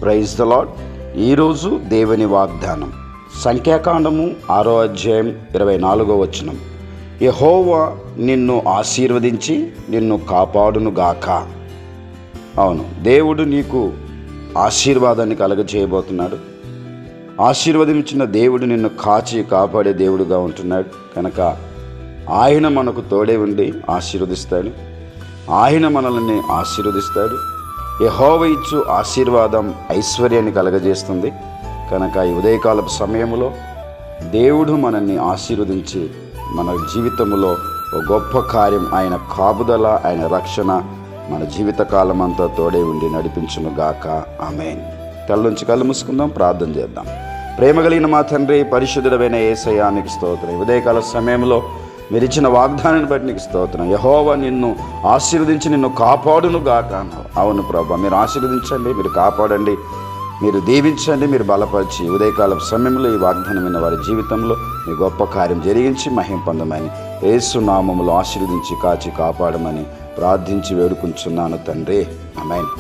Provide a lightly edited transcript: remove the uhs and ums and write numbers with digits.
Praise the lord. ఈరోజు దేవుని వాగ్దానం సంఖ్యాకాండము 6వ అధ్యాయం 24వ వచనం. యెహోవా నిన్ను ఆశీర్వదించి నిన్ను కాపాడునుగాక. అవును, దేవుడు నీకు ఆశీర్వాదాన్ని కలగజేయబోతున్నాడు. ఆశీర్వదించిన దేవుడు నిన్ను కాచి కాపాడే దేవుడుగా ఉంటున్నాడు కనుక ఆయన మనకు తోడే ఉండి ఆశీర్వదిస్తాడు. ఆయన మనల్ని ఆశీర్వదిస్తాడు. యెహోవా ఇచ్చు ఆశీర్వాదం ఐశ్వర్యాన్ని కలగజేస్తుంది కనుక ఈ ఉదయకాలపు సమయంలో దేవుడు మనల్ని ఆశీర్వదించి మన జీవితంలో ఒక గొప్ప కార్యం, ఆయన కాపుదల, ఆయన రక్షణ మన జీవితకాలం అంతా తోడే ఉండి నడిపించునుగాక. ఆమేన్. కళ్ళుంచి కళ్ళు మూసుకుందాం, ప్రార్థన చేద్దాం. ప్రేమ కలిగిన మా తండ్రి, పరిశుద్ధుడైన యేసయ్యా నీకు స్తోత్రం. ఉదయకాల సమయంలో మీరు ఇచ్చిన వాగ్దానాన్ని బట్టి నీకు స్తోత్రం. యెహోవా నిన్ను ఆశీర్వదించి నిన్ను కాపాడునుగాక. అవును ప్రభా, మీరు ఆశీర్వదించండి, మీరు కాపాడండి, మీరు దీవించండి, మీరు బలపరిచి ఉదయకాల సమయంలో ఈ వాగ్దానమైన వారి జీవితంలో మీ గొప్ప కార్యం జరిగించి మహిమ పొందమని యేసు నామములో ఆశీర్వదించి కాచి కాపాడమని ప్రార్థించి వేడుకుంటున్నాను తండ్రి. ఆమేన్.